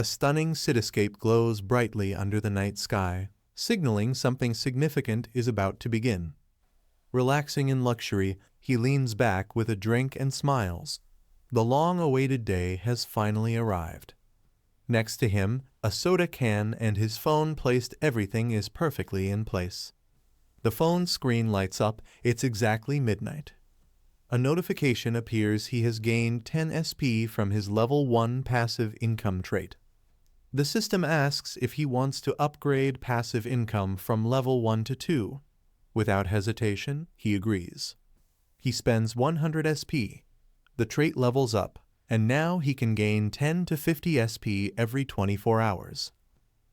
A stunning cityscape glows brightly under the night sky, signaling something significant is about to begin. Relaxing in luxury, he leans back with a drink and smiles. The long-awaited day has finally arrived. Next to him, a soda can and his phone placed. Everything is perfectly in place. The phone screen lights up. It's exactly midnight. A notification appears. He has gained 10 SP from his level 1 passive income trait. The system asks if he wants to upgrade passive income from level 1 to 2. Without hesitation, he agrees. He spends 100 SP. The trait levels up, and now he can gain 10 to 50 SP every 24 hours.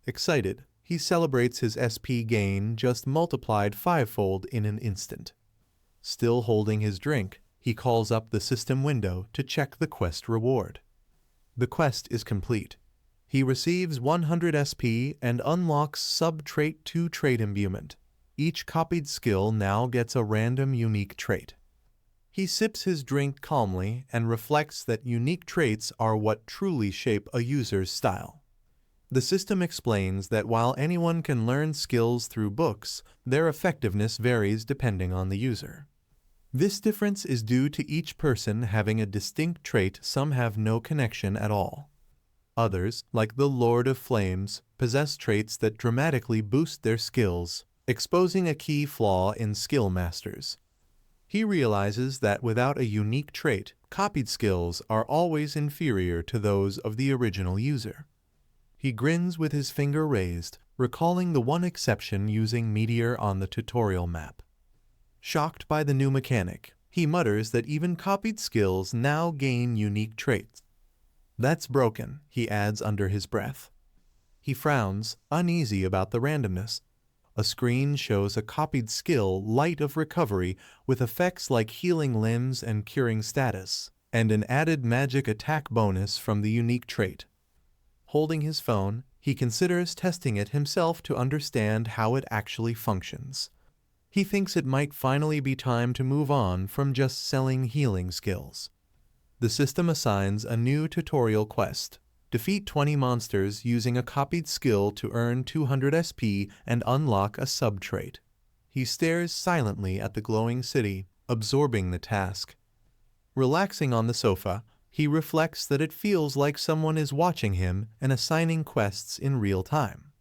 Excited, he celebrates his SP gain just multiplied fivefold in an instant. Still holding his drink, he calls up the system window to check the quest reward. The quest is complete. He receives 100 SP and unlocks Sub-Trait 2 Trait Imbuement. Each copied skill now gets a random unique trait. He sips his drink calmly and reflects that unique traits are what truly shape a user's style. The system explains that while anyone can learn skills through books, their effectiveness varies depending on the user. This difference is due to each person having a distinct trait. Some have no connection at all. Others, like the Lord of Flames, possess traits that dramatically boost their skills, exposing a key flaw in skill masters. He realizes that without a unique trait, copied skills are always inferior to those of the original user. He grins with his finger raised, recalling the one exception using Meteor on the tutorial map. Shocked by the new mechanic, he mutters that even copied skills now gain unique traits. "That's broken," he adds under his breath. He frowns, uneasy about the randomness. A screen shows a copied skill, Light of Recovery, with effects like healing limbs and curing status, and an added magic attack bonus from the unique trait. Holding his phone, he considers testing it himself to understand how it actually functions. He thinks it might finally be time to move on from just selling healing skills. The system assigns a new tutorial quest. Defeat 20 monsters using a copied skill to earn 200 SP and unlock a sub-trait. He stares silently at the glowing city, absorbing the task. Relaxing on the sofa, he reflects that it feels like someone is watching him and assigning quests in real time.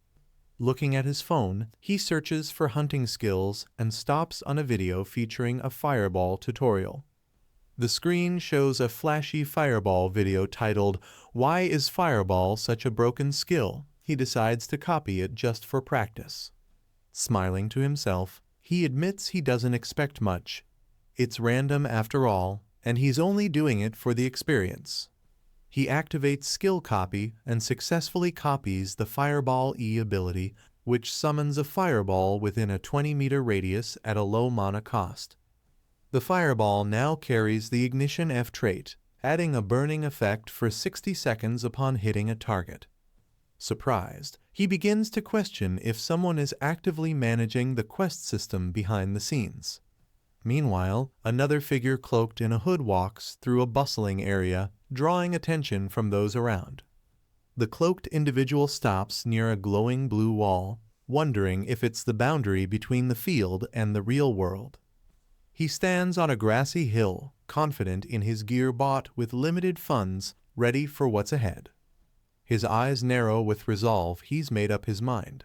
Looking at his phone, he searches for hunting skills and stops on a video featuring a fireball tutorial. The screen shows a flashy fireball video titled, "Why is Fireball Such a Broken Skill?" He decides to copy it just for practice. Smiling to himself, he admits he doesn't expect much. It's random after all, and he's only doing it for the experience. He activates Skill Copy and successfully copies the Fireball E ability, which summons a fireball within a 20-meter radius at a low mana cost. The fireball now carries the Ignition F trait, adding a burning effect for 60 seconds upon hitting a target. Surprised, he begins to question if someone is actively managing the quest system behind the scenes. Meanwhile, another figure cloaked in a hood walks through a bustling area, drawing attention from those around. The cloaked individual stops near a glowing blue wall, wondering if it's the boundary between the field and the real world. He stands on a grassy hill, confident in his gear bought with limited funds, ready for what's ahead. His eyes narrow with resolve. He's made up his mind.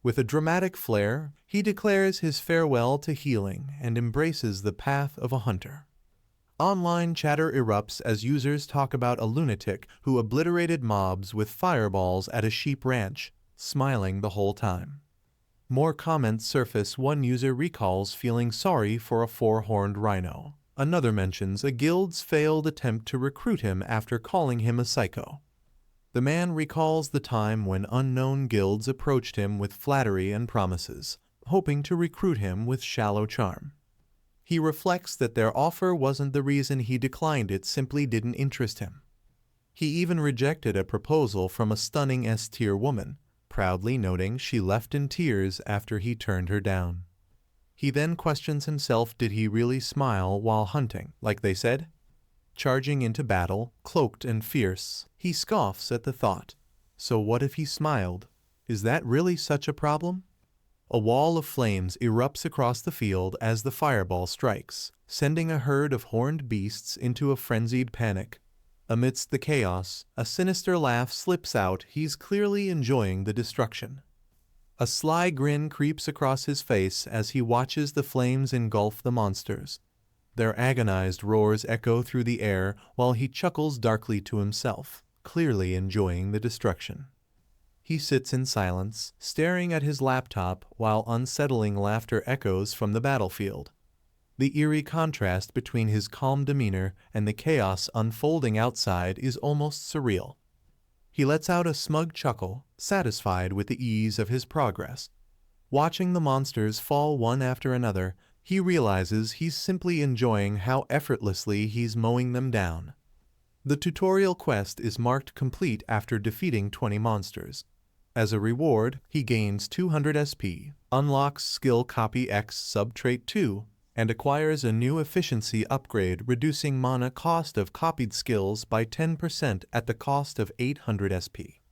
With a dramatic flair, he declares his farewell to healing and embraces the path of a hunter. Online chatter erupts as users talk about a lunatic who obliterated mobs with fireballs at a sheep ranch, smiling the whole time. More comments surface. One user recalls feeling sorry for a four-horned rhino. Another mentions a guild's failed attempt to recruit him after calling him a psycho. The man recalls the time when unknown guilds approached him with flattery and promises, hoping to recruit him with shallow charm. He reflects that their offer wasn't the reason he declined, it simply didn't interest him. He even rejected a proposal from a stunning S-tier woman, proudly noting she left in tears after he turned her down. He then questions himself, did he really smile while hunting, like they said? Charging into battle, cloaked and fierce, he scoffs at the thought. So what if he smiled? Is that really such a problem? A wall of flames erupts across the field as the fireball strikes, sending a herd of horned beasts into a frenzied panic. Amidst the chaos, a sinister laugh slips out. He's clearly enjoying the destruction. A sly grin creeps across his face as he watches the flames engulf the monsters. Their agonized roars echo through the air while he chuckles darkly to himself, clearly enjoying the destruction. He sits in silence, staring at his laptop while unsettling laughter echoes from the battlefield. The eerie contrast between his calm demeanor and the chaos unfolding outside is almost surreal. He lets out a smug chuckle, satisfied with the ease of his progress. Watching the monsters fall one after another, he realizes he's simply enjoying how effortlessly he's mowing them down. The tutorial quest is marked complete after defeating 20 monsters. As a reward, he gains 200 SP, unlocks skill copy X subtrait 2, and acquires a new efficiency upgrade reducing mana cost of copied skills by 10% at the cost of 800 SP.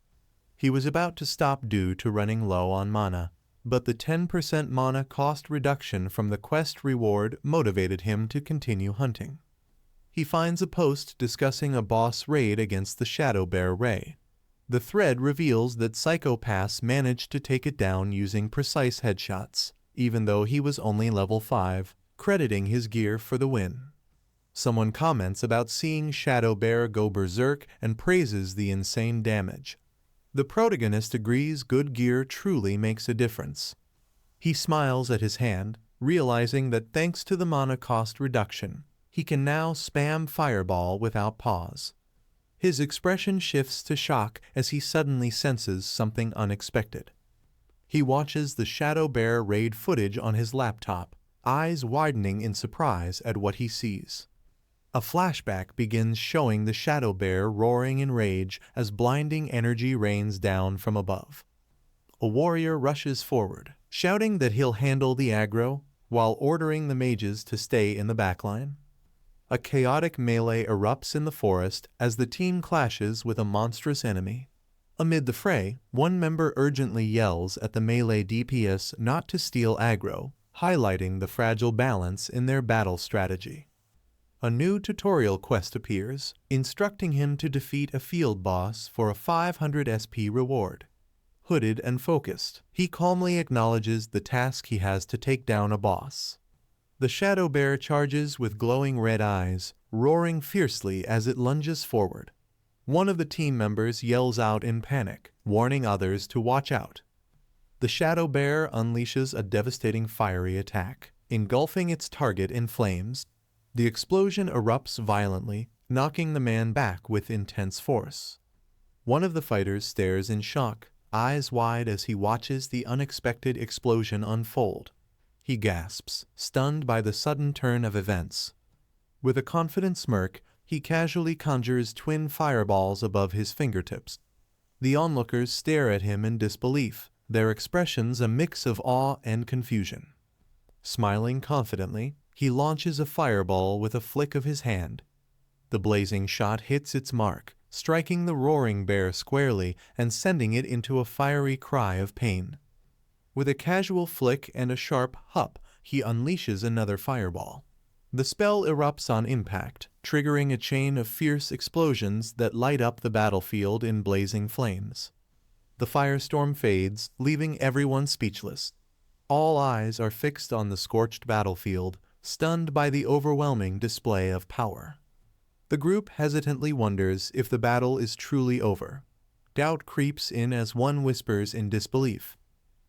He was about to stop due to running low on mana, but the 10% mana cost reduction from the quest reward motivated him to continue hunting. He finds a post discussing a boss raid against the Shadow Bear Ray. The thread reveals that psychopaths managed to take it down using precise headshots, even though he was only level 5, crediting his gear for the win. Someone comments about seeing Shadow Bear go berserk and praises the insane damage. The protagonist agrees good gear truly makes a difference. He smiles at his hand, realizing that thanks to the mana cost reduction, he can now spam fireball without pause. His expression shifts to shock as he suddenly senses something unexpected. He watches the Shadow Bear raid footage on his laptop, eyes widening in surprise at what he sees. A flashback begins showing the Shadow Bear roaring in rage as blinding energy rains down from above. A warrior rushes forward, shouting that he'll handle the aggro, while ordering the mages to stay in the backline. A chaotic melee erupts in the forest as the team clashes with a monstrous enemy. Amid the fray, one member urgently yells at the melee DPS not to steal aggro, highlighting the fragile balance in their battle strategy. A new tutorial quest appears, instructing him to defeat a field boss for a 500 SP reward. Hooded and focused, he calmly acknowledges the task he has to take down a boss. The Shadow Bear charges with glowing red eyes, roaring fiercely as it lunges forward. One of the team members yells out in panic, warning others to watch out. The Shadow Bear unleashes a devastating fiery attack, engulfing its target in flames. The explosion erupts violently, knocking the man back with intense force. One of the fighters stares in shock, eyes wide as he watches the unexpected explosion unfold. He gasps, stunned by the sudden turn of events. With a confident smirk, he casually conjures twin fireballs above his fingertips. The onlookers stare at him in disbelief, their expressions a mix of awe and confusion. Smiling confidently, he launches a fireball with a flick of his hand. The blazing shot hits its mark, striking the roaring bear squarely and sending it into a fiery cry of pain. With a casual flick and a sharp hup, he unleashes another fireball. The spell erupts on impact, triggering a chain of fierce explosions that light up the battlefield in blazing flames. The firestorm fades, leaving everyone speechless. All eyes are fixed on the scorched battlefield, stunned by the overwhelming display of power. The group hesitantly wonders if the battle is truly over. Doubt creeps in as one whispers in disbelief.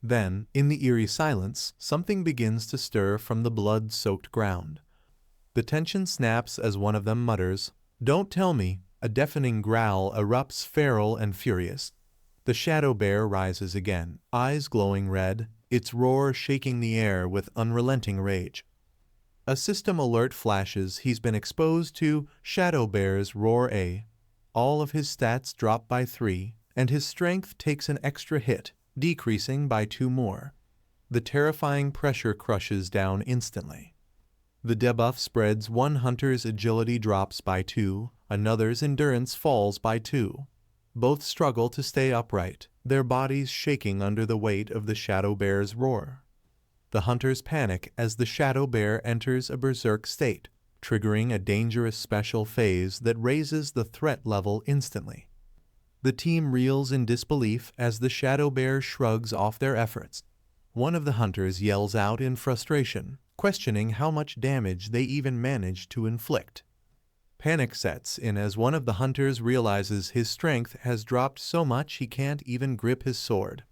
Then, in the eerie silence, something begins to stir from the blood-soaked ground. The tension snaps as one of them mutters, "Don't tell me." A deafening growl erupts, feral and furious. The Shadow Bear rises again, eyes glowing red, its roar shaking the air with unrelenting rage. A system alert flashes. He's been exposed to Shadow Bear's Roar A. All of his stats drop by 3, and his strength takes an extra hit, decreasing by 2 more. The terrifying pressure crushes down instantly. The debuff spreads. One hunter's agility drops by 2, another's endurance falls by 2. Both struggle to stay upright, their bodies shaking under the weight of the shadow bear's roar. The hunters panic as the shadow bear enters a berserk state, triggering a dangerous special phase that raises the threat level instantly. The team reels in disbelief as the shadow bear shrugs off their efforts. One of the hunters yells out in frustration, questioning how much damage they even managed to inflict. Panic sets in as one of the hunters realizes his strength has dropped so much he can't even grip his sword.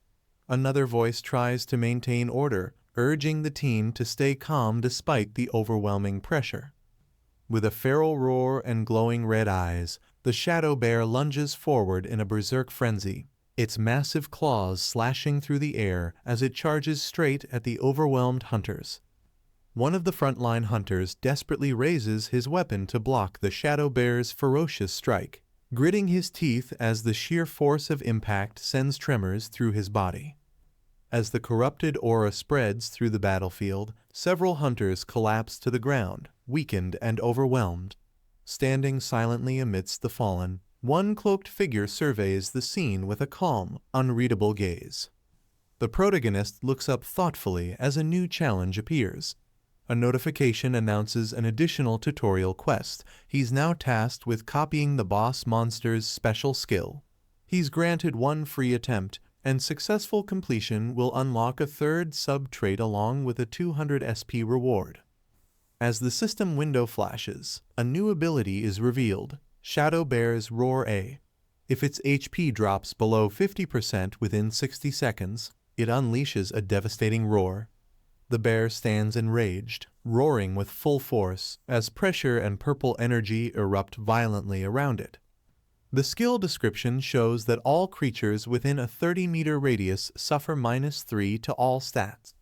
Another voice tries to maintain order, urging the team to stay calm despite the overwhelming pressure. With a feral roar and glowing red eyes, the shadow bear lunges forward in a berserk frenzy, its massive claws slashing through the air as it charges straight at the overwhelmed hunters. One of the frontline hunters desperately raises his weapon to block the shadow bear's ferocious strike, gritting his teeth as the sheer force of impact sends tremors through his body. As the corrupted aura spreads through the battlefield, several hunters collapse to the ground, weakened and overwhelmed. Standing silently amidst the fallen, one cloaked figure surveys the scene with a calm, unreadable gaze. The protagonist looks up thoughtfully as a new challenge appears. A notification announces an additional tutorial quest. He's now tasked with copying the boss monster's special skill. He's granted one free attempt, and successful completion will unlock a third sub-trait along with a 200 SP reward. As the system window flashes, a new ability is revealed, Shadow Bear's Roar A. If its HP drops below 50% within 60 seconds, it unleashes a devastating roar. The bear stands enraged, roaring with full force as pressure and purple energy erupt violently around it. The skill description shows that all creatures within a 30-meter radius suffer -3 to all stats.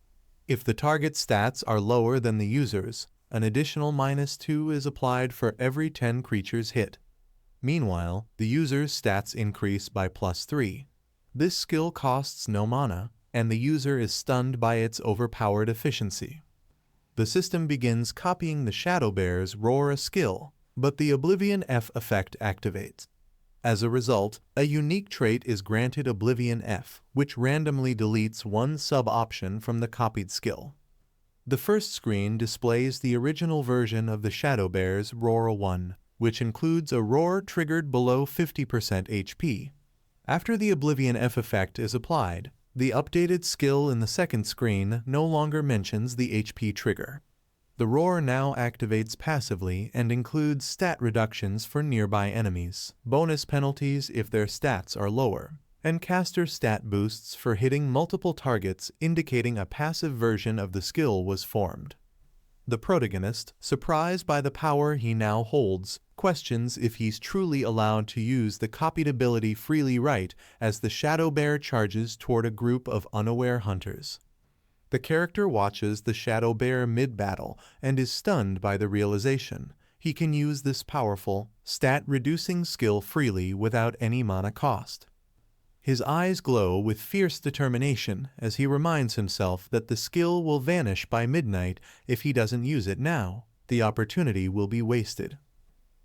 If the target's stats are lower than the user's, an additional -2 is applied for every 10 creatures hit. Meanwhile, the user's stats increase by +3. This skill costs no mana, and the user is stunned by its overpowered efficiency. The system begins copying the Shadow Bear's Roar skill, but the Oblivion F effect activates. As a result, a unique trait is granted Oblivion F, which randomly deletes one sub-option from the copied skill. The first screen displays the original version of the Shadow Bear's Roar 1, which includes a roar triggered below 50% HP. After the Oblivion F effect is applied, the updated skill in the second screen no longer mentions the HP trigger. The roar now activates passively and includes stat reductions for nearby enemies, bonus penalties if their stats are lower, and caster stat boosts for hitting multiple targets, indicating a passive version of the skill was formed. The protagonist, surprised by the power he now holds, questions if he's truly allowed to use the copied ability freely right as the Shadow Bear charges toward a group of unaware hunters. The character watches the Shadow Bear mid-battle and is stunned by the realization he can use this powerful, stat-reducing skill freely without any mana cost. His eyes glow with fierce determination as he reminds himself that the skill will vanish by midnight. If he doesn't use it now, the opportunity will be wasted.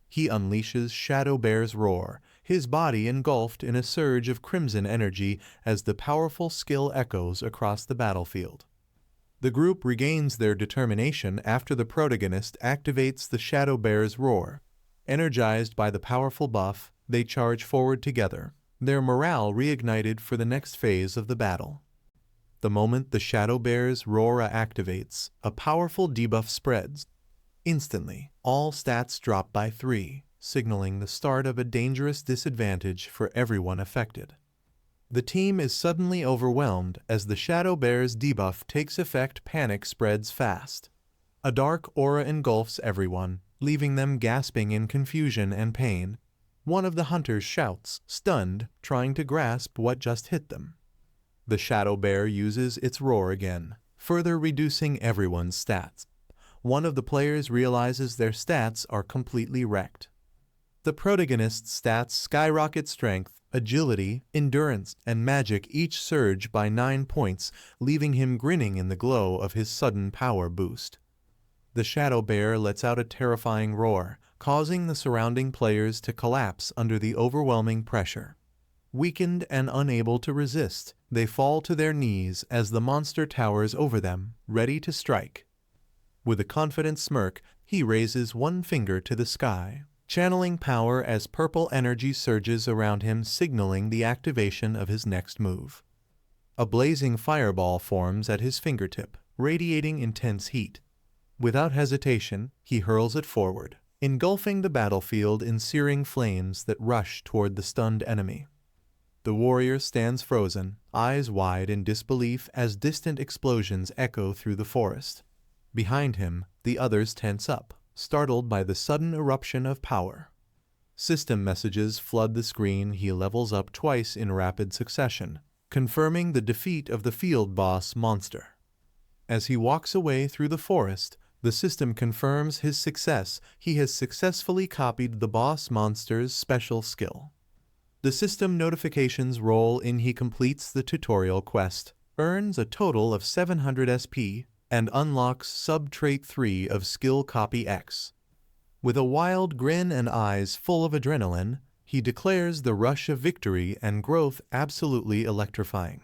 He unleashes Shadow Bear's Roar, his body engulfed in a surge of crimson energy as the powerful skill echoes across the battlefield. The group regains their determination after the protagonist activates the Shadow Bear's Roar. Energized by the powerful buff, they charge forward together, their morale reignited for the next phase of the battle. The moment the Shadow Bear's Roar activates, a powerful debuff spreads. Instantly, all stats drop by 3, signaling the start of a dangerous disadvantage for everyone affected. The team is suddenly overwhelmed as the Shadow Bear's debuff takes effect. Panic spreads fast. A dark aura engulfs everyone, leaving them gasping in confusion and pain. One of the hunters shouts, stunned, trying to grasp what just hit them. The Shadow Bear uses its roar again, further reducing everyone's stats. One of the players realizes their stats are completely wrecked. The protagonist's stats skyrocket: strength, agility, endurance, and magic each surge by 9 points, leaving him grinning in the glow of his sudden power boost. The Shadow Bear lets out a terrifying roar, causing the surrounding players to collapse under the overwhelming pressure. Weakened and unable to resist, they fall to their knees as the monster towers over them, ready to strike. With a confident smirk, he raises one finger to the sky, channeling power as purple energy surges around him, signaling the activation of his next move. A blazing fireball forms at his fingertip, radiating intense heat. Without hesitation, he hurls it forward, engulfing the battlefield in searing flames that rush toward the stunned enemy. The warrior stands frozen, eyes wide in disbelief as distant explosions echo through the forest. Behind him, the others tense up, startled by the sudden eruption of power. System messages flood the screen. He levels up twice in rapid succession, confirming the defeat of the field boss monster. As he walks away through the forest, the system confirms his success. He has successfully copied the boss monster's special skill. The system notifications roll in. He completes the tutorial quest, earns a total of 700 SP, and unlocks Sub-Trait 3 of Skill Copy X. With a wild grin and eyes full of adrenaline, he declares the rush of victory and growth absolutely electrifying.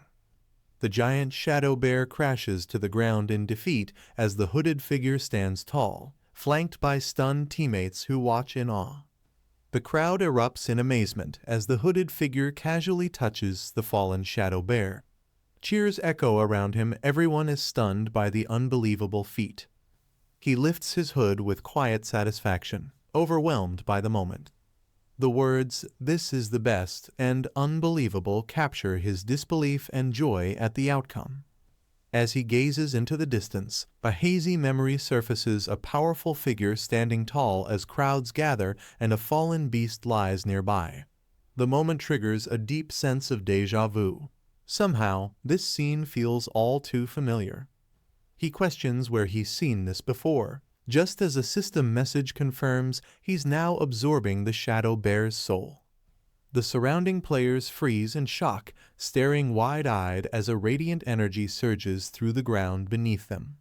The giant shadow bear crashes to the ground in defeat as the hooded figure stands tall, flanked by stunned teammates who watch in awe. The crowd erupts in amazement as the hooded figure casually touches the fallen shadow bear. Cheers echo around him. Everyone is stunned by the unbelievable feat. He lifts his hood with quiet satisfaction, overwhelmed by the moment. The words, "This is the best," and "unbelievable" capture his disbelief and joy at the outcome. As he gazes into the distance, a hazy memory surfaces, a powerful figure standing tall as crowds gather and a fallen beast lies nearby. The moment triggers a deep sense of déjà vu. Somehow, this scene feels all too familiar. He questions where he's seen this before. Just as a system message confirms, he's now absorbing the shadow bear's soul. The surrounding players freeze in shock, staring wide-eyed as a radiant energy surges through the ground beneath them.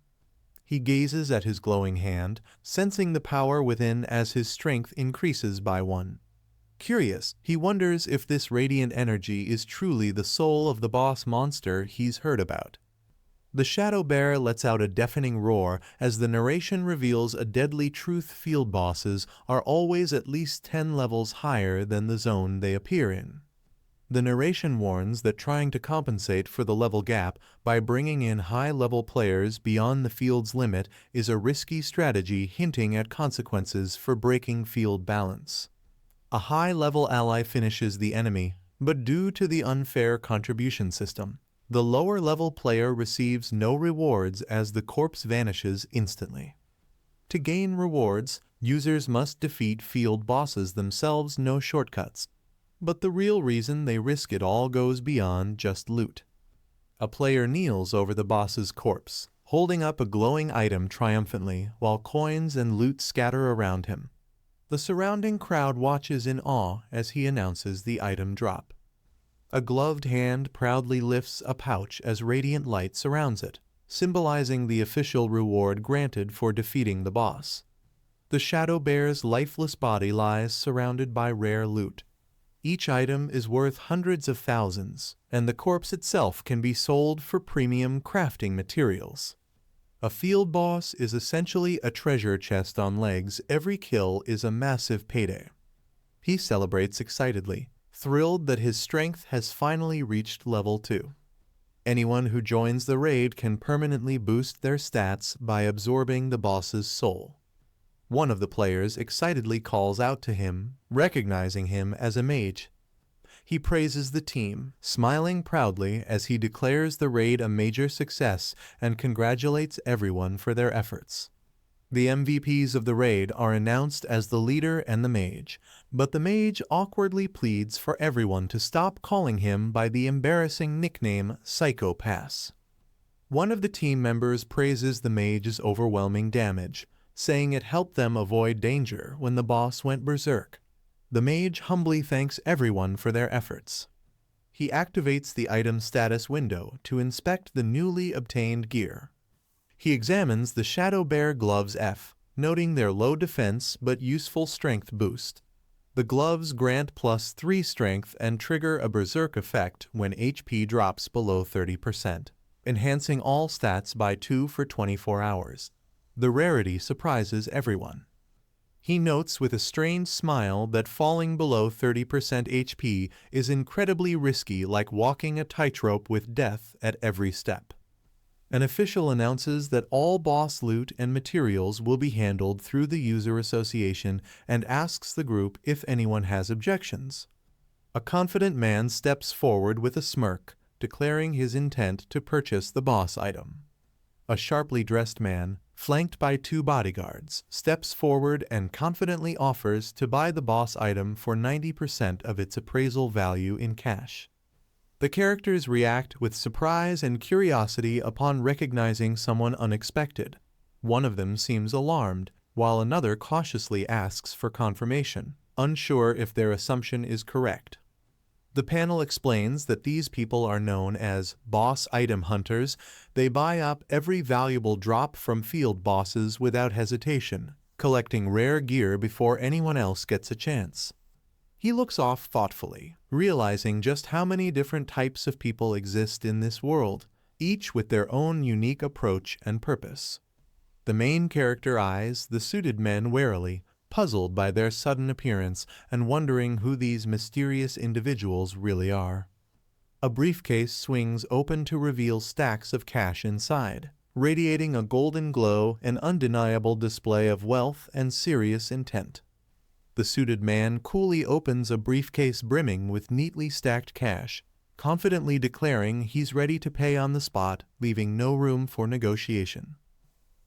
He gazes at his glowing hand, sensing the power within as his strength increases by one. Curious, he wonders if this radiant energy is truly the soul of the boss monster he's heard about. The shadow bear lets out a deafening roar as the narration reveals a deadly truth: field bosses are always at least 10 levels higher than the zone they appear in. The narration warns that trying to compensate for the level gap by bringing in high-level players beyond the field's limit is a risky strategy, hinting at consequences for breaking field balance. A high-level ally finishes the enemy, but due to the unfair contribution system, the lower-level player receives no rewards as the corpse vanishes instantly. To gain rewards, users must defeat field bosses themselves, no shortcuts. But the real reason they risk it all goes beyond just loot. A player kneels over the boss's corpse, holding up a glowing item triumphantly while coins and loot scatter around him. The surrounding crowd watches in awe as he announces the item drop. A gloved hand proudly lifts a pouch as radiant light surrounds it, symbolizing the official reward granted for defeating the boss. The shadow bear's lifeless body lies surrounded by rare loot. Each item is worth hundreds of thousands, and the corpse itself can be sold for premium crafting materials. A field boss is essentially a treasure chest on legs. Every kill is a massive payday. He celebrates excitedly, thrilled that his strength has finally reached level 2. Anyone who joins the raid can permanently boost their stats by absorbing the boss's soul. One of the players excitedly calls out to him, recognizing him as a mage. He praises the team, smiling proudly as he declares the raid a major success and congratulates everyone for their efforts. The MVPs of the raid are announced as the leader and the mage, but the mage awkwardly pleads for everyone to stop calling him by the embarrassing nickname Psychopass. One of the team members praises the mage's overwhelming damage, saying it helped them avoid danger when the boss went berserk. The mage humbly thanks everyone for their efforts. He activates the item status window to inspect the newly obtained gear. He examines the Shadow Bear Gloves F, noting their low defense but useful strength boost. The gloves grant +3 strength and trigger a berserk effect when HP drops below 30%, enhancing all stats by 2 for 24 hours. The rarity surprises everyone. He notes with a strange smile that falling below 30% HP is incredibly risky, like walking a tightrope with death at every step. An official announces that all boss loot and materials will be handled through the user association and asks the group if anyone has objections. A confident man steps forward with a smirk, declaring his intent to purchase the boss item. A sharply dressed man, flanked by 2 bodyguards, steps forward and confidently offers to buy the boss item for 90% of its appraisal value in cash. The characters react with surprise and curiosity upon recognizing someone unexpected. One of them seems alarmed, while another cautiously asks for confirmation, unsure if their assumption is correct. The panel explains that these people are known as boss item hunters. They buy up every valuable drop from field bosses without hesitation, collecting rare gear before anyone else gets a chance. He looks off thoughtfully, realizing just how many different types of people exist in this world, each with their own unique approach and purpose. The main character eyes the suited men warily, puzzled by their sudden appearance and wondering who these mysterious individuals really are. A briefcase swings open to reveal stacks of cash inside, radiating a golden glow, an undeniable display of wealth and serious intent. The suited man coolly opens a briefcase brimming with neatly stacked cash, confidently declaring he's ready to pay on the spot, leaving no room for negotiation.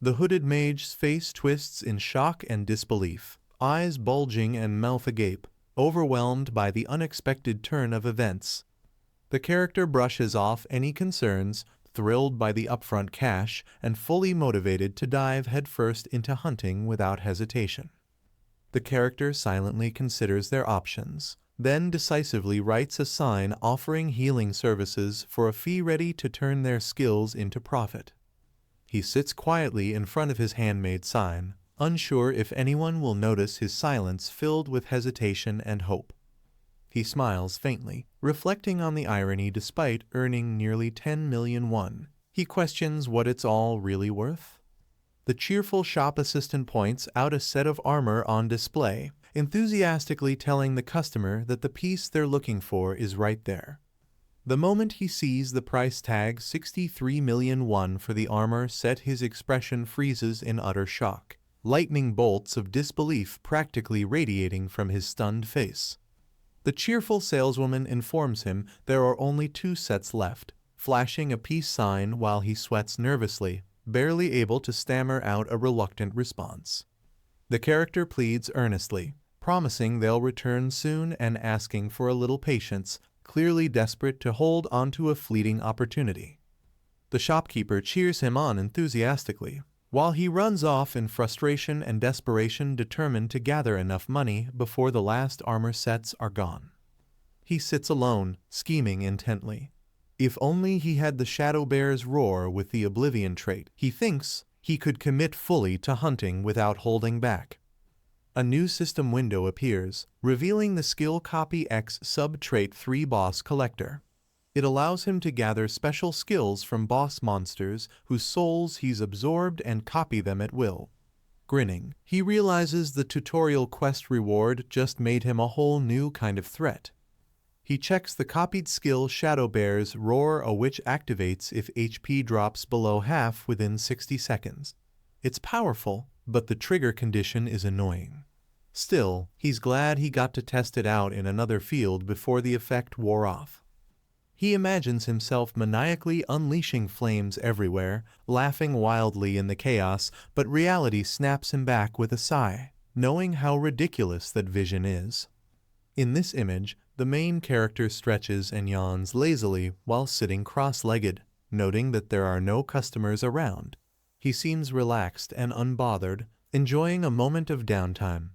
The hooded mage's face twists in shock and disbelief, eyes bulging and mouth agape, overwhelmed by the unexpected turn of events. The character brushes off any concerns, thrilled by the upfront cash and fully motivated to dive headfirst into hunting without hesitation. The character silently considers their options, then decisively writes a sign offering healing services for a fee, ready to turn their skills into profit. He sits quietly in front of his handmade sign, unsure if anyone will notice his silence filled with hesitation and hope. He smiles faintly, reflecting on the irony. Despite earning nearly 10 million won, he questions what it's all really worth. The cheerful shop assistant points out a set of armor on display, enthusiastically telling the customer that the piece they're looking for is right there. The moment he sees the price tag 63 million won for the armor set, his expression freezes in utter shock, lightning bolts of disbelief practically radiating from his stunned face. The cheerful saleswoman informs him there are only 2 sets left, flashing a peace sign while he sweats nervously, barely able to stammer out a reluctant response. The character pleads earnestly, promising they'll return soon and asking for a little patience, clearly desperate to hold onto a fleeting opportunity. The shopkeeper cheers him on enthusiastically, while he runs off in frustration and desperation, determined to gather enough money before the last armor sets are gone. He sits alone, scheming intently. If only he had the Shadow Bear's roar with the Oblivion trait, he thinks he could commit fully to hunting without holding back. A new system window appears, revealing the skill Copy X sub-trait 3 Boss Collector. It allows him to gather special skills from boss monsters whose souls he's absorbed and copy them at will. Grinning, he realizes the tutorial quest reward just made him a whole new kind of threat. He checks the copied skill Shadow Bear's Roar, which activates if HP drops below half within 60 seconds. It's powerful, but the trigger condition is annoying. Still, he's glad he got to test it out in another field before the effect wore off. He imagines himself maniacally unleashing flames everywhere, laughing wildly in the chaos, but reality snaps him back with a sigh, knowing how ridiculous that vision is. In this image, the main character stretches and yawns lazily while sitting cross-legged, noting that there are no customers around. He seems relaxed and unbothered, enjoying a moment of downtime.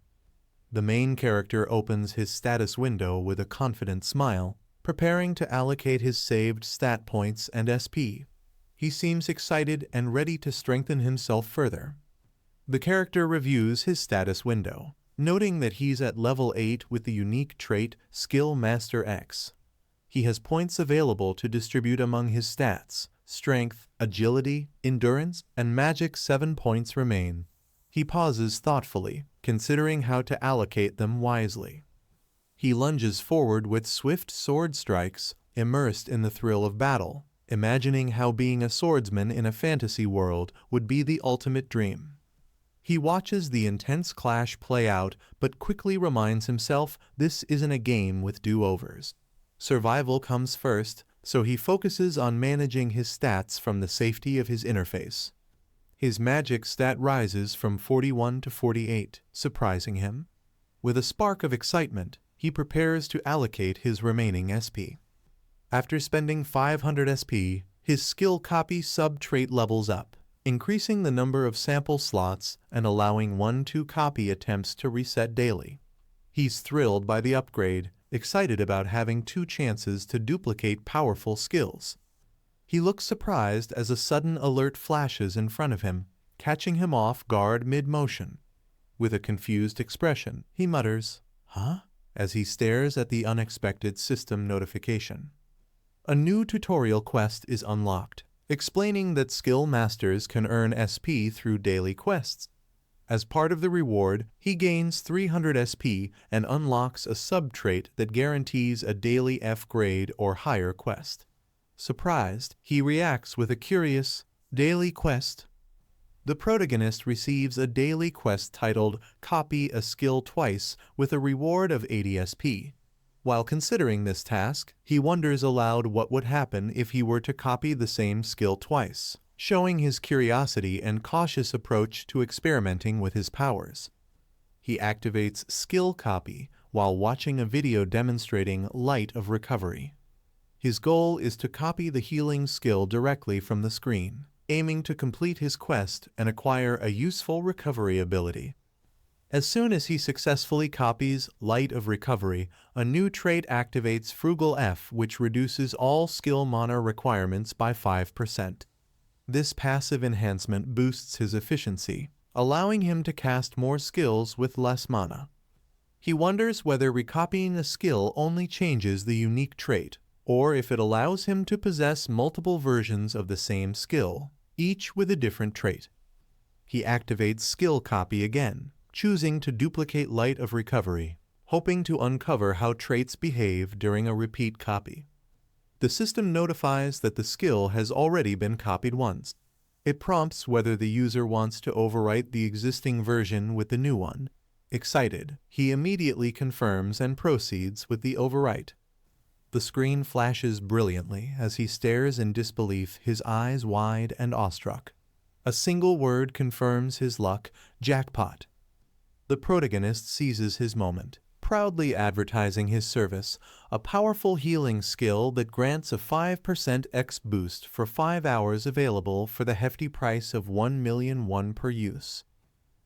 The main character opens his status window with a confident smile, preparing to allocate his saved stat points and SP. He seems excited and ready to strengthen himself further. The character reviews his status window, noting that he's at level 8 with the unique trait Skill Master X. He has points available to distribute among his stats. Strength, agility, endurance, and magic 7 points remain. He pauses thoughtfully, considering how to allocate them wisely. He lunges forward with swift sword strikes, immersed in the thrill of battle, imagining how being a swordsman in a fantasy world would be the ultimate dream. He watches the intense clash play out, but quickly reminds himself this isn't a game with do-overs. Survival comes first, so he focuses on managing his stats from the safety of his interface. His magic stat rises from 41 to 48, surprising him. With a spark of excitement, he prepares to allocate his remaining SP. After spending 500 SP, his skill copy sub-trait levels up, increasing the number of sample slots and allowing 1-2 copy attempts to reset daily. He's thrilled by the upgrade, excited about having 2 chances to duplicate powerful skills. He looks surprised as a sudden alert flashes in front of him, catching him off guard mid-motion. With a confused expression, he mutters, "Huh?" as he stares at the unexpected system notification. A new tutorial quest is unlocked, explaining that skill masters can earn SP through daily quests. As part of the reward, he gains 300 SP and unlocks a sub-trait that guarantees a daily F grade or higher quest. Surprised, he reacts with a curious, "Daily quest?" The protagonist receives a daily quest titled Copy a Skill Twice with a reward of 80 SP. While considering this task, he wonders aloud what would happen if he were to copy the same skill twice, showing his curiosity and cautious approach to experimenting with his powers. He activates Skill Copy while watching a video demonstrating Light of Recovery. His goal is to copy the healing skill directly from the screen, aiming to complete his quest and acquire a useful recovery ability. As soon as he successfully copies Light of Recovery, a new trait activates Frugal F, which reduces all skill mana requirements by 5%. This passive enhancement boosts his efficiency, allowing him to cast more skills with less mana. He wonders whether recopying a skill only changes the unique trait, or if it allows him to possess multiple versions of the same skill, each with a different trait. He activates Skill Copy again, choosing to duplicate Light of Recovery, hoping to uncover how traits behave during a repeat copy. The system notifies that the skill has already been copied once. It prompts whether the user wants to overwrite the existing version with the new one. Excited, he immediately confirms and proceeds with the overwrite. The screen flashes brilliantly as he stares in disbelief, his eyes wide and awestruck. A single word confirms his luck: jackpot. The protagonist seizes his moment, proudly advertising his service, a powerful healing skill that grants a 5% X boost for 5 hours, available for the hefty price of 1,000,001 per use.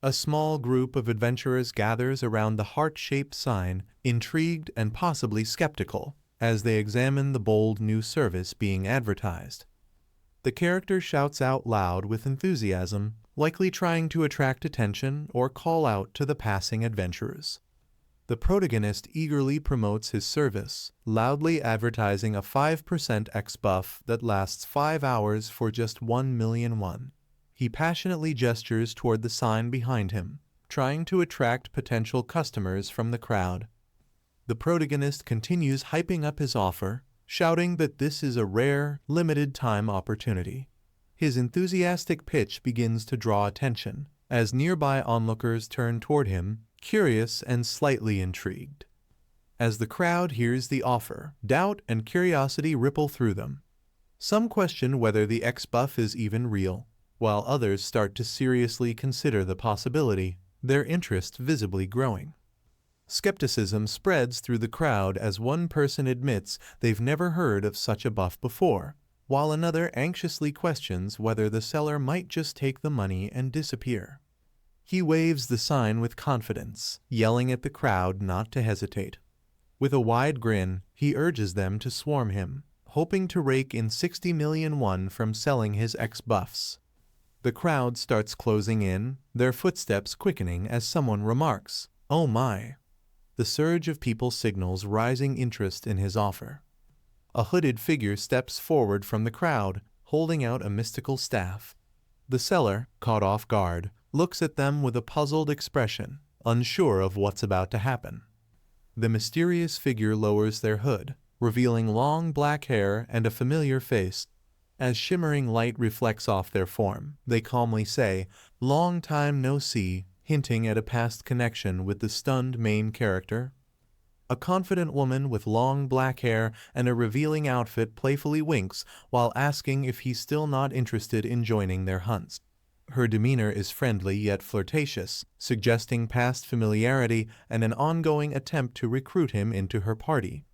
A small group of adventurers gathers around the heart-shaped sign, intrigued and possibly skeptical, as they examine the bold new service being advertised. The character shouts out loud with enthusiasm, likely trying to attract attention or call out to the passing adventurers. The protagonist eagerly promotes his service, loudly advertising a 5% X buff that lasts 5 hours for just 1,000,001. He passionately gestures toward the sign behind him, trying to attract potential customers from the crowd. The protagonist continues hyping up his offer, shouting that this is a rare, limited-time opportunity. His enthusiastic pitch begins to draw attention, as nearby onlookers turn toward him, curious and slightly intrigued. As the crowd hears the offer, doubt and curiosity ripple through them. Some question whether the X buff is even real, while others start to seriously consider the possibility, their interest visibly growing. Skepticism spreads through the crowd as one person admits they've never heard of such a buff before, while another anxiously questions whether the seller might just take the money and disappear. He waves the sign with confidence, yelling at the crowd not to hesitate. With a wide grin, he urges them to swarm him, hoping to rake in 60,000,001 from selling his X buffs. The crowd starts closing in, their footsteps quickening as someone remarks, Oh my! The surge of people signals rising interest in his offer. A hooded figure steps forward from the crowd, holding out a mystical staff. The seller, caught off guard, looks at them with a puzzled expression, unsure of what's about to happen. The mysterious figure lowers their hood, revealing long black hair and a familiar face. As shimmering light reflects off their form, they calmly say, "Long time no see," hinting at a past connection with the stunned main character. A confident woman with long black hair and a revealing outfit playfully winks while asking if he's still not interested in joining their hunts. Her demeanor is friendly yet flirtatious, suggesting past familiarity and an ongoing attempt to recruit him into her party.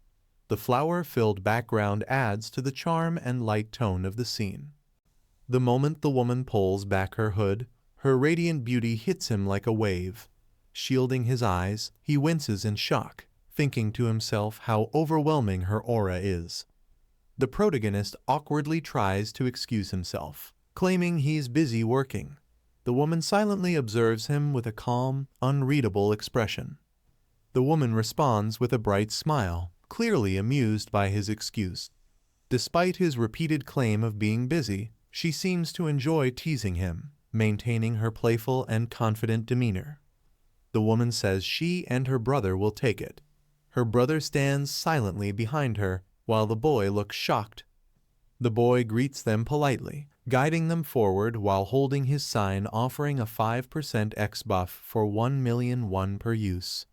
The flower-filled background adds to the charm and light tone of the scene. The moment the woman pulls back her hood, her radiant beauty hits him like a wave. Shielding his eyes, he winces in shock, thinking to himself how overwhelming her aura is. The protagonist awkwardly tries to excuse himself, claiming he's busy working. The woman silently observes him with a calm, unreadable expression. The woman responds with a bright smile, clearly amused by his excuse. Despite his repeated claim of being busy, she seems to enjoy teasing him, maintaining her playful and confident demeanor. The woman says she and her brother will take it. Her brother stands silently behind her, while the boy looks shocked. The boy greets them politely, guiding them forward while holding his sign offering a 5% X buff for 1,000,001 per use.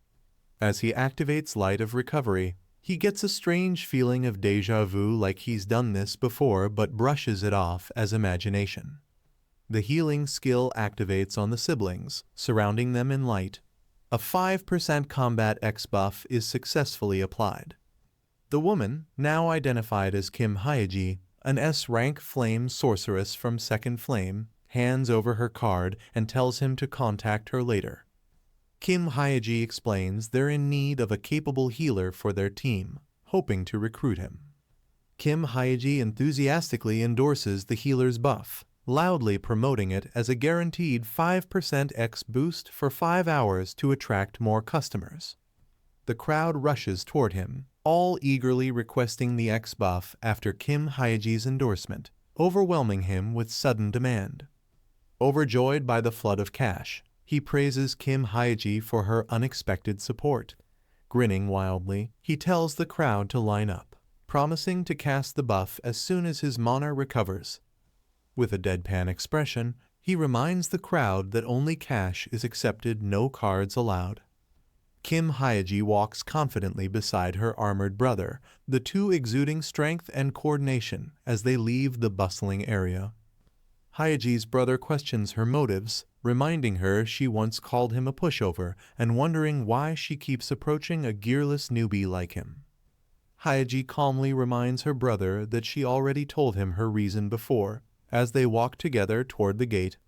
As he activates Light of Recovery, he gets a strange feeling of déjà vu, like he's done this before, but brushes it off as imagination. The healing skill activates on the siblings, surrounding them in light. A 5% combat X buff is successfully applied. The woman, now identified as Kim Hyeji, an S-rank flame sorceress from Second Flame, hands over her card and tells him to contact her later. Kim Hyeji explains they're in need of a capable healer for their team, hoping to recruit him. Kim Hyeji enthusiastically endorses the healer's buff, loudly promoting it as a guaranteed 5% X boost for 5 hours to attract more customers. The crowd rushes toward him, all eagerly requesting the X buff after Kim Hyeji's endorsement, overwhelming him with sudden demand. Overjoyed by the flood of cash, he praises Kim Hyeji for her unexpected support. Grinning wildly, he tells the crowd to line up, promising to cast the buff as soon as his mana recovers. With a deadpan expression, he reminds the crowd that only cash is accepted, no cards allowed. Kim Hyeji walks confidently beside her armored brother, the two exuding strength and coordination as they leave the bustling area. Hyeji's brother questions her motives, reminding her she once called him a pushover and wondering why she keeps approaching a gearless newbie like him. Hyeji calmly reminds her brother that she already told him her reason before, as they walk together toward the gate.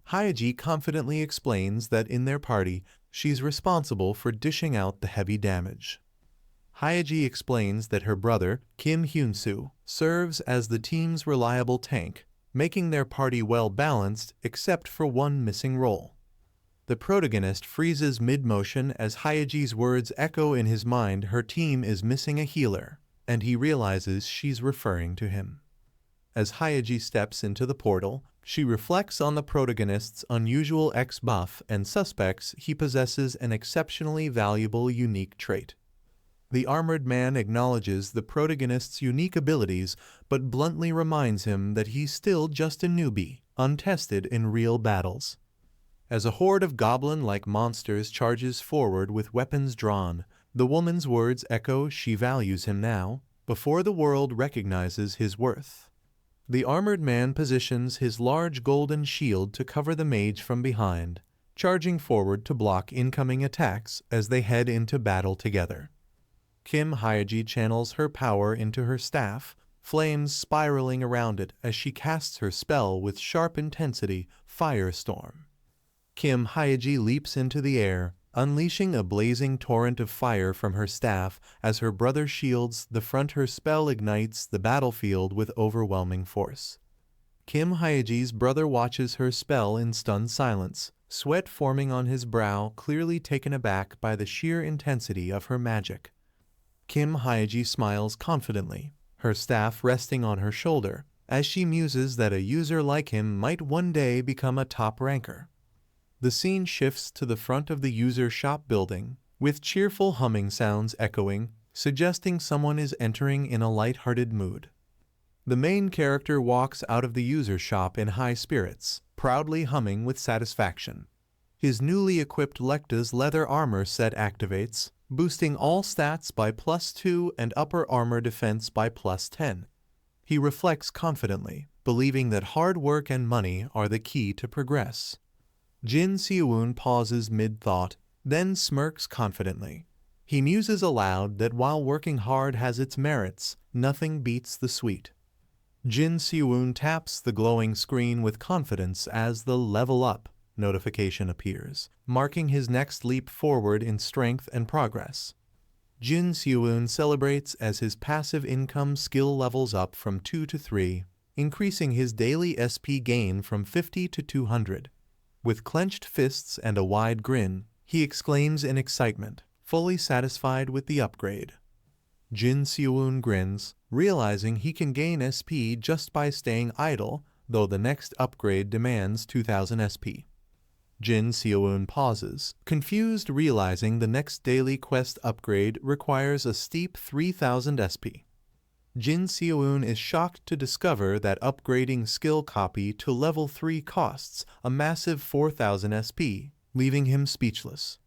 Hyeji confidently explains that in their party, she's responsible for dishing out the heavy damage. Hyeji explains that her brother, Kim Hyun-soo, serves as the team's reliable tank, making their party well-balanced except for one missing role. The protagonist freezes mid-motion as Hyeji's words echo in his mind her team is missing a healer, and he realizes she's referring to him. As Hyeji steps into the portal, she reflects on the protagonist's unusual X buff and suspects he possesses an exceptionally valuable unique trait. The armored man acknowledges the protagonist's unique abilities, but bluntly reminds him that he's still just a newbie, untested in real battles. As a horde of goblin-like monsters charges forward with weapons drawn, the woman's words echo she values him now, before the world recognizes his worth. The armored man positions his large golden shield to cover the mage from behind, charging forward to block incoming attacks as they head into battle together. Kim Hyeji channels her power into her staff, flames spiraling around it as she casts her spell with sharp intensity, Firestorm. Kim Hyeji leaps into the air, unleashing a blazing torrent of fire from her staff as her brother shields the front. Her spell ignites the battlefield with overwhelming force. Kim Hyeji's brother watches her spell in stunned silence, sweat forming on his brow, clearly taken aback by the sheer intensity of her magic. Kim Hyeji smiles confidently, her staff resting on her shoulder, as she muses that a user like him might one day become a top ranker. The scene shifts to the front of the user shop building, with cheerful humming sounds echoing, suggesting someone is entering in a light-hearted mood. The main character walks out of the user shop in high spirits, proudly humming with satisfaction. His newly equipped Lecta's leather armor set activates, boosting all stats by +2 and upper armor defense by +10. He reflects confidently, believing that hard work and money are the key to progress. Jin Seoon pauses mid-thought, then smirks confidently. He muses aloud that while working hard has its merits, nothing beats the sweet. Jin Seoon taps the glowing screen with confidence as the "Level Up" notification appears, marking his next leap forward in strength and progress. Jin Seoon celebrates as his passive income skill levels up from 2 to 3, increasing his daily SP gain from 50 to 200. With clenched fists and a wide grin, he exclaims in excitement, fully satisfied with the upgrade. Jin Seoon grins, realizing he can gain SP just by staying idle, though the next upgrade demands 2000 SP. Jin Seoon pauses, confused, realizing the next daily quest upgrade requires a steep 3000 SP. Jin Seoon is shocked to discover that upgrading skill copy to level 3 costs a massive 4000 SP, leaving him speechless.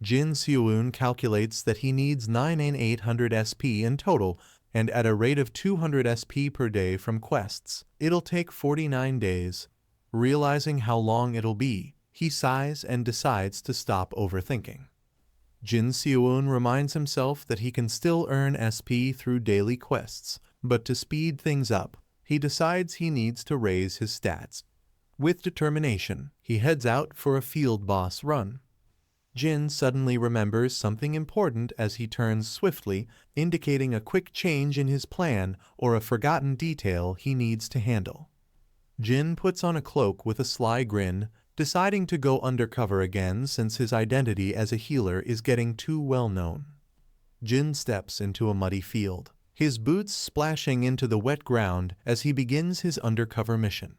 Jin Seoon calculates that he needs 9800 SP in total, and at a rate of 200 SP per day from quests, it'll take 49 days. Realizing how long it'll be, he sighs and decides to stop overthinking. Jin Seoon reminds himself that he can still earn SP through daily quests, but to speed things up, he decides he needs to raise his stats. With determination, he heads out for a field boss run. Jin suddenly remembers something important as he turns swiftly, indicating a quick change in his plan or a forgotten detail he needs to handle. Jin puts on a cloak with a sly grin, deciding to go undercover again since his identity as a healer is getting too well known. Jin steps into a muddy field, his boots splashing into the wet ground as he begins his undercover mission.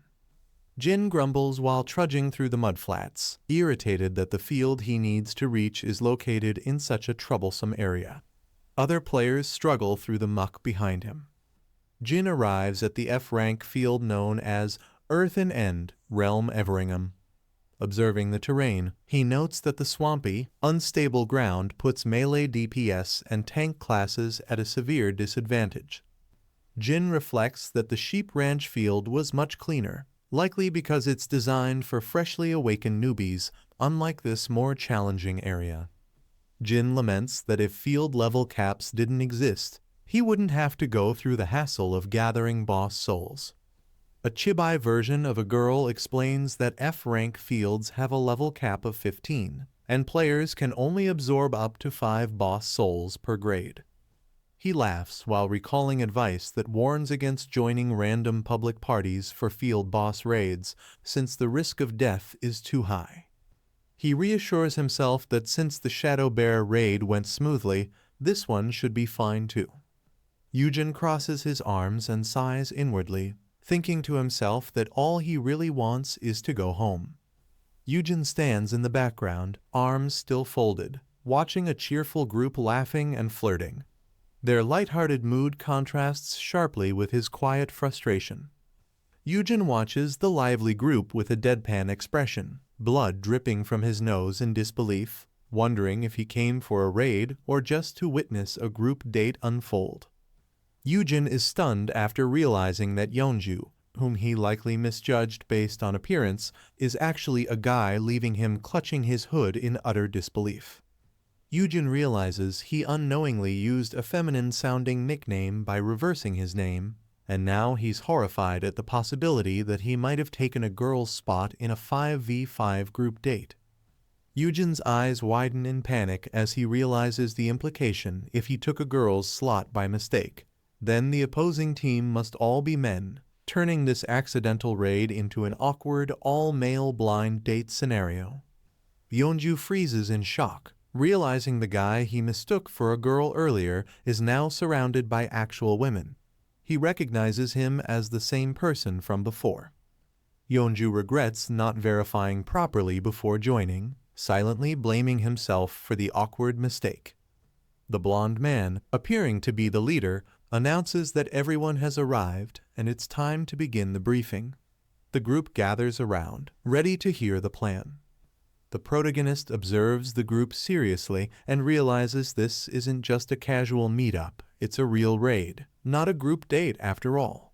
Jin grumbles while trudging through the mudflats, irritated that the field he needs to reach is located in such a troublesome area. Other players struggle through the muck behind him. Jin arrives at the F-rank field known as Earthen End, Realm Everingham. Observing the terrain, he notes that the swampy, unstable ground puts melee DPS and tank classes at a severe disadvantage. Jin reflects that the Sheep Ranch field was much cleaner, likely because it's designed for freshly awakened newbies, unlike this more challenging area. Jin laments that if field level caps didn't exist, he wouldn't have to go through the hassle of gathering boss souls. A Chibai version of a girl explains that F-rank fields have a level cap of 15, and players can only absorb up to 5 boss souls per grade. He laughs while recalling advice that warns against joining random public parties for field boss raids, since the risk of death is too high. He reassures himself that since the Shadow Bear raid went smoothly, this one should be fine too. Yujin crosses his arms and sighs inwardly, thinking to himself that all he really wants is to go home. Yujin stands in the background, arms still folded, watching a cheerful group laughing and flirting. Their light-hearted mood contrasts sharply with his quiet frustration. Yujin watches the lively group with a deadpan expression, blood dripping from his nose in disbelief, wondering if he came for a raid or just to witness a group date unfold. Yujin is stunned after realizing that Yeonju, whom he likely misjudged based on appearance, is actually a guy, leaving him clutching his hood in utter disbelief. Yujin realizes he unknowingly used a feminine-sounding nickname by reversing his name, and now he's horrified at the possibility that he might have taken a girl's spot in a 5v5 group date. Yujin's eyes widen in panic as he realizes the implication if he took a girl's slot by mistake. Then the opposing team must all be men, turning this accidental raid into an awkward, all-male blind date scenario. Yeonju freezes in shock, realizing the guy he mistook for a girl earlier is now surrounded by actual women. He recognizes him as the same person from before. Yeonju regrets not verifying properly before joining, silently blaming himself for the awkward mistake. The blonde man, appearing to be the leader, announces that everyone has arrived and it's time to begin the briefing. The group gathers around, ready to hear the plan. The protagonist observes the group seriously and realizes this isn't just a casual meetup, it's a real raid, not a group date after all.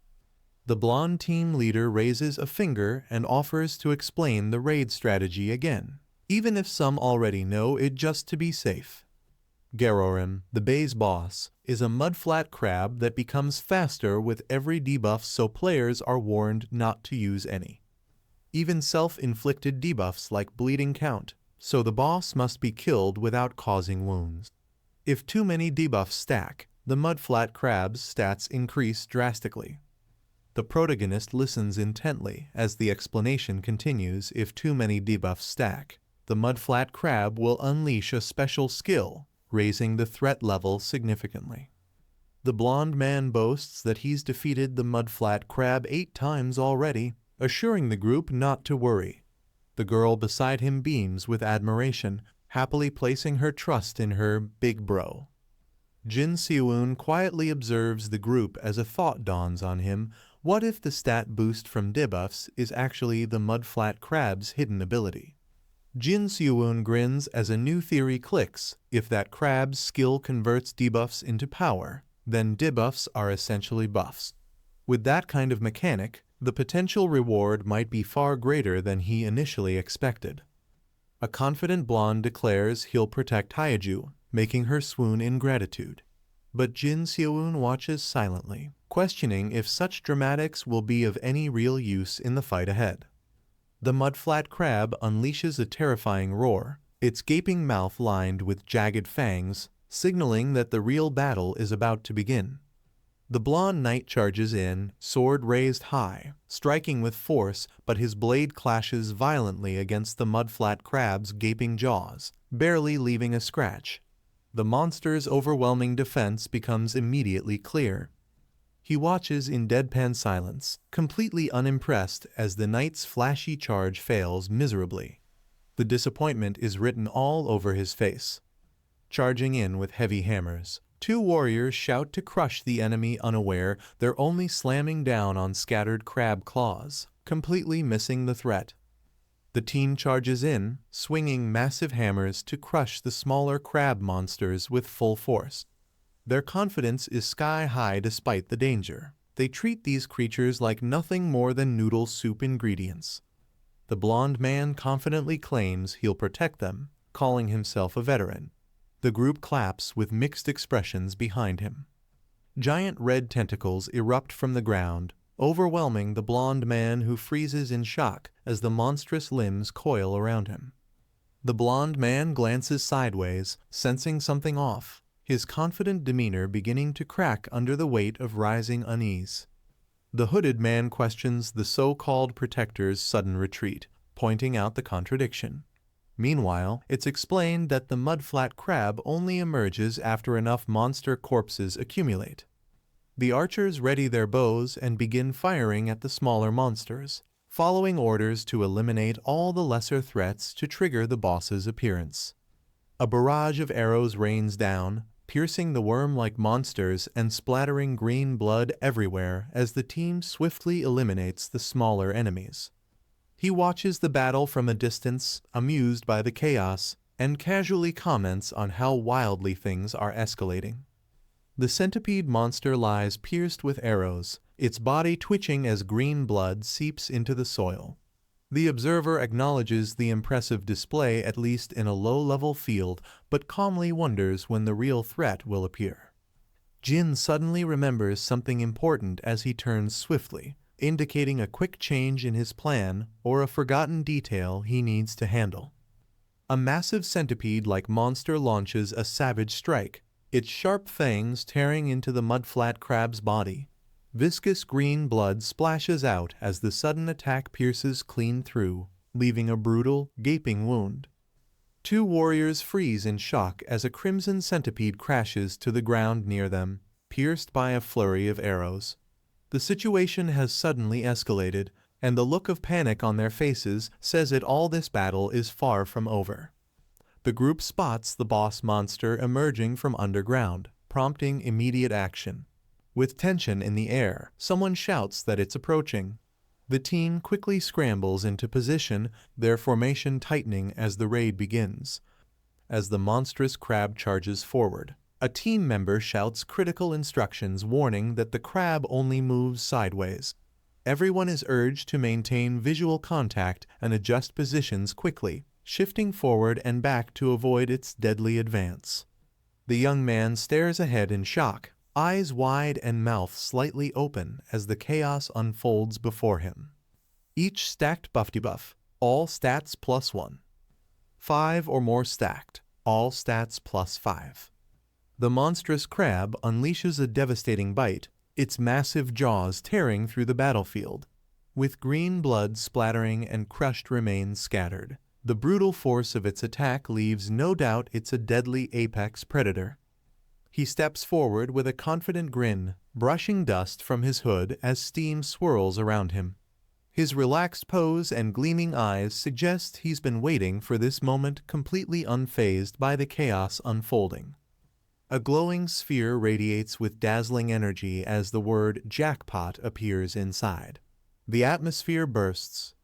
The blonde team leader raises a finger and offers to explain the raid strategy again, even if some already know it just to be safe. Garorim, the base boss, is a mudflat crab that becomes faster with every debuff, so players are warned not to use any. Even self-inflicted debuffs like bleeding count, so the boss must be killed without causing wounds. If too many debuffs stack, the mudflat crab's stats increase drastically. The protagonist listens intently as the explanation continues. If too many debuffs stack, the mudflat crab will unleash a special skill, raising the threat level significantly. The blonde man boasts that he's defeated the mudflat crab 8 times already, assuring the group not to worry. The girl beside him beams with admiration, happily placing her trust in her big bro. Jin Seoon quietly observes the group as a thought dawns on him. What if the stat boost from debuffs is actually the mudflat crab's hidden ability? Jin Seoon grins as a new theory clicks. If that crab's skill converts debuffs into power, then debuffs are essentially buffs. With that kind of mechanic, the potential reward might be far greater than he initially expected. A confident blonde declares he'll protect Hyeju, making her swoon in gratitude. But Jin Seoon watches silently, questioning if such dramatics will be of any real use in the fight ahead. The mudflat crab unleashes a terrifying roar, its gaping mouth lined with jagged fangs, signaling that the real battle is about to begin. The blonde knight charges in, sword raised high, striking with force, but his blade clashes violently against the mudflat crab's gaping jaws, barely leaving a scratch. The monster's overwhelming defense becomes immediately clear. He watches in deadpan silence, completely unimpressed as the knight's flashy charge fails miserably. The disappointment is written all over his face. Charging in with heavy hammers, 2 warriors shout to crush the enemy unaware they're only slamming down on scattered crab claws, completely missing the threat. The team charges in, swinging massive hammers to crush the smaller crab monsters with full force. Their confidence is sky-high despite the danger. They treat these creatures like nothing more than noodle soup ingredients. The blonde man confidently claims he'll protect them, calling himself a veteran. The group claps with mixed expressions behind him. Giant red tentacles erupt from the ground, overwhelming the blonde man, who freezes in shock as the monstrous limbs coil around him. The blonde man glances sideways, sensing something off, his confident demeanor beginning to crack under the weight of rising unease. The hooded man questions the so-called protector's sudden retreat, pointing out the contradiction. Meanwhile, it's explained that the mudflat crab only emerges after enough monster corpses accumulate. The archers ready their bows and begin firing at the smaller monsters, following orders to eliminate all the lesser threats to trigger the boss's appearance. A barrage of arrows rains down, piercing the worm-like monsters and splattering green blood everywhere as the team swiftly eliminates the smaller enemies. He watches the battle from a distance, amused by the chaos, and casually comments on how wildly things are escalating. The centipede monster lies pierced with arrows, its body twitching as green blood seeps into the soil. The observer acknowledges the impressive display, at least in a low-level field, but calmly wonders when the real threat will appear. Jin suddenly remembers something important as he turns swiftly, indicating a quick change in his plan or a forgotten detail he needs to handle. A massive centipede-like monster launches a savage strike, its sharp fangs tearing into the mudflat crab's body. Viscous green blood splashes out as the sudden attack pierces clean through, leaving a brutal, gaping wound. Two warriors freeze in shock as a crimson centipede crashes to the ground near them, pierced by a flurry of arrows. The situation has suddenly escalated, and the look of panic on their faces says it all. This battle is far from over. The group spots the boss monster emerging from underground, prompting immediate action. With tension in the air, someone shouts that it's approaching. The team quickly scrambles into position, their formation tightening as the raid begins. As the monstrous crab charges forward, a team member shouts critical instructions warning that the crab only moves sideways. Everyone is urged to maintain visual contact and adjust positions quickly, shifting forward and back to avoid its deadly advance. The young man stares ahead in shock, eyes wide and mouth slightly open as the chaos unfolds before him. Each stacked buff, all stats +1. 5 or more stacked, all stats +5. The monstrous crab unleashes a devastating bite, its massive jaws tearing through the battlefield. With green blood splattering and crushed remains scattered, the brutal force of its attack leaves no doubt it's a deadly apex predator. He steps forward with a confident grin, brushing dust from his hood as steam swirls around him. His relaxed pose and gleaming eyes suggest he's been waiting for this moment, completely unfazed by the chaos unfolding. A glowing sphere radiates with dazzling energy as the word jackpot appears inside. The atmosphere bursts,